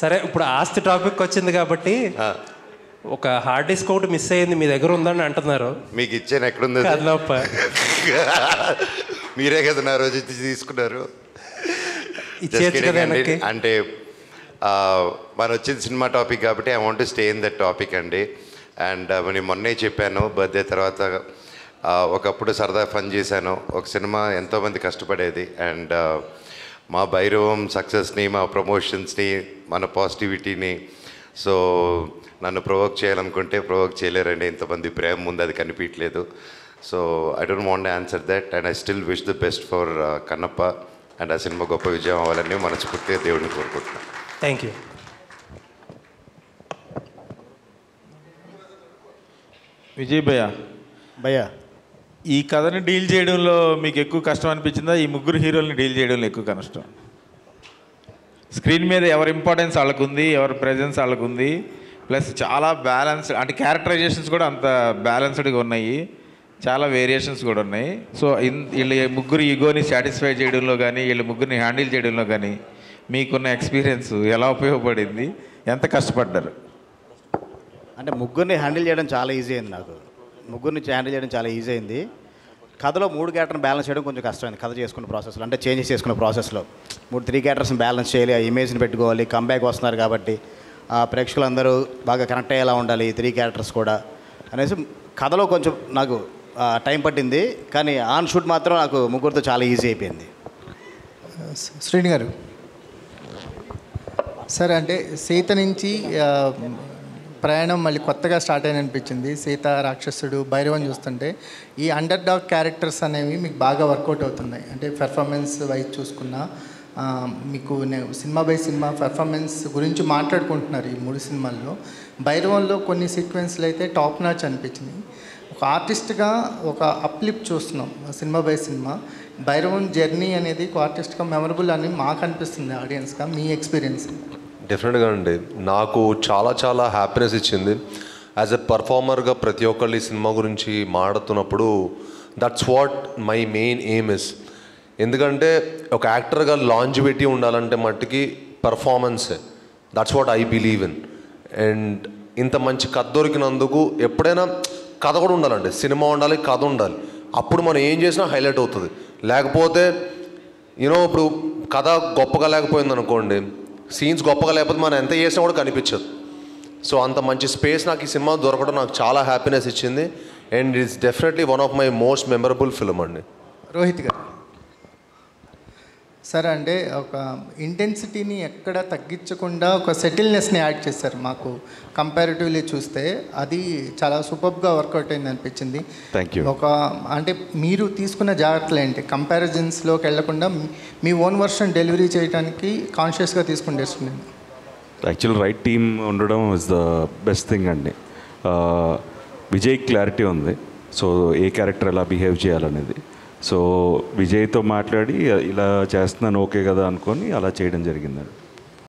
సరే, ఇప్పుడు ఆస్తి టాపిక్ వచ్చింది కాబట్టి ఒక హార్డ్ డిస్క్ ఒకటి మిస్ అయ్యింది, మీ దగ్గర ఉందని అంటున్నారు. మీకు ఇచ్చాను, ఎక్కడుంది? మీరే కదా నా రోజు తీసుకున్నారు. అంటే మనం వచ్చింది సినిమా టాపిక్ కాబట్టి I want to stay in that topic అండి. అండ్ నేను మొన్నే చెప్పాను, బర్త్డే తర్వాత ఒకప్పుడు సరదా ఫన్ చేశాను. ఒక సినిమా ఎంతోమంది కష్టపడేది, అండ్ మా భైరవం సక్సెస్ని, మా ప్రమోషన్స్ని, మన పాజిటివిటీని, సో నన్ను ప్రొవోక్ చేయాలనుకుంటే ప్రొవోక్ చేయలేరండి. ఇంతమంది ప్రేమ ముందు అది కనిపించలేదు. So I don't want answer that, and I still wish the best for Kannappa. And ఆ సినిమా గొప్ప విజయం అవ్వాలని మనస్ఫూర్తిగా దేవుడిని కోరుకుంటున్నాను. Thank you. విజయ్ భయ్యా, ఈ కథని డీల్ చేయడంలో మీకు ఎక్కువ కష్టం అనిపించిందా, ఈ ముగ్గురు హీరోల్ని డీల్ చేయడంలో ఎక్కువ కష్టం? స్క్రీన్ మీద ఎవరి ఇంపార్టెన్స్ వాళ్ళకు ఉంది, ఎవరి ప్రెజెన్స్ వాళ్ళకు ఉంది, ప్లస్ చాలా బ్యాలెన్స్డ్, అంటే క్యారెక్టరైజేషన్స్ కూడా అంత బ్యాలెన్స్డ్గా ఉన్నాయి, చాలా వేరియేషన్స్ కూడా ఉన్నాయి. సో వీళ్ళ ముగ్గురు ఈగోని సాటిస్ఫై చేయడంలో కానీ, వీళ్ళ ముగ్గురిని హ్యాండిల్ చేయడంలో కానీ మీకున్న ఎక్స్పీరియన్స్ ఎలా ఉపయోగపడింది, ఎంత కష్టపడ్డారు? అంటే ముగ్గురిని హ్యాండిల్ చేయడం చాలా ఈజీ అయింది. నాకు ముగ్గురిని హ్యాండిల్ చేయడం చాలా ఈజీ అయింది. కథలో 3 క్యారెక్టర్ని బ్యాలెన్స్ చేయడం కొంచెం కష్టమైంది. కథ చేసుకున్న ప్రాసెస్లో, అంటే చేంజెస్ చేసుకున్న ప్రాసెస్లో 3 క్యారెక్టర్స్ని బ్యాలెన్స్ చేయాలి, ఆ ఇమేజ్ని పెట్టుకోవాలి. కంబ్యాక్ వస్తున్నారు కాబట్టి ప్రేక్షకులందరూ బాగా కనెక్ట్ అయ్యేలా ఉండాలి 3 క్యారెక్టర్స్ కూడా అనేసి కథలో కొంచెం నాకు టైం పట్టింది. కానీ ఆన్ షూట్ మాత్రం నాకు ముగ్గురితో చాలా ఈజీ అయిపోయింది. శ్రీని గారు, సరే, అంటే సీత నుంచి ప్రయాణం మళ్ళీ కొత్తగా స్టార్ట్ అయిన అనిపించింది. సీత, రాక్షసుడు, భైరవం చూస్తుంటే ఈ అండర్ డాగ్ క్యారెక్టర్స్ అనేవి మీకు బాగా వర్కౌట్ అవుతున్నాయి. అంటే పెర్ఫార్మెన్స్ వైజ్ చూసుకున్నా మీకు సినిమా బై సినిమా పెర్ఫార్మెన్స్ గురించి మాట్లాడుకుంటున్నారు ఈ 3 సినిమాల్లో. భైరవంలో కొన్ని సీక్వెన్స్లు అయితే టాప్ నాచ్ అనిపించింది. ఒక ఆర్టిస్ట్గా ఒక అప్లిప్ చూస్తున్నాం cinema by cinema. Bhairavam journey అనేది ఒక ఆర్టిస్ట్గా మెమరబుల్ అని మాకు అనిపిస్తుంది, ఆడియన్స్గా. మీ ఎక్స్పీరియన్స్? డెఫినెట్గా అండి, నాకు చాలా చాలా హ్యాపీనెస్ ఇచ్చింది. యాజ్ ఎ పర్ఫార్మర్గా ప్రతి ఒక్కళ్ళు ఈ సినిమా గురించి మాట్లాడుతున్నప్పుడు that's what my main aim is. ఎందుకంటే ఒక యాక్టర్గా లాంజివిటీ ఉండాలంటే మట్టుకి పర్ఫార్మెన్సే. That's what I believe in. And ఇంత మంచి కథ దొరికినందుకు ఎప్పుడైనా కథ కూడా ఉండాలండి, సినిమా ఉండాలి, కథ ఉండాలి. అప్పుడు మనం ఏం చేసినా హైలైట్ అవుతుంది. లేకపోతే ఇప్పుడు కథ గొప్పగా లేకపోయింది అనుకోండి, సీన్స్ గొప్పగా లేకపోతే మనం ఎంత చేసినా కూడా కనిపించదు. సో అంత మంచి స్పేస్ నాకు ఈ సినిమా దొరకడం నాకు చాలా హ్యాపీనెస్ ఇచ్చింది. And it's definitely one of my most memorable film అండి. రోహిత్ గారు, సరే, అంటే ఒక ఇంటెన్సిటీని ఎక్కడ తగ్గించకుండా ఒక సెటిల్నెస్ని యాడ్ చేశారు. మాకు కంపారిటివ్లీ చూస్తే అది చాలా సూపర్గా వర్కౌట్ అయింది అనిపించింది. Thank you. ఒక అంటే మీరు తీసుకున్న జాగ్రత్తలు ఏంటి? కంపారిజన్స్లోకి వెళ్లకుండా మీ ఓన్ వర్షన్ డెలివరీ చేయడానికి కాన్షియస్గా తీసుకుని చేస్తున్నాను. యాక్చువల్ రైట్ టీమ్ ఉండడం ఇస్ ద బెస్ట్ థింగ్ అండి. విజయ్ క్లారిటీ ఉంది, సో ఏ క్యారెక్టర్ ఎలా బిహేవ్ చేయాలనేది. సో విజయ్తో మాట్లాడి ఇలా చేస్తున్నాను ఓకే కదా అనుకొని అలా చేయడం జరిగిందండి.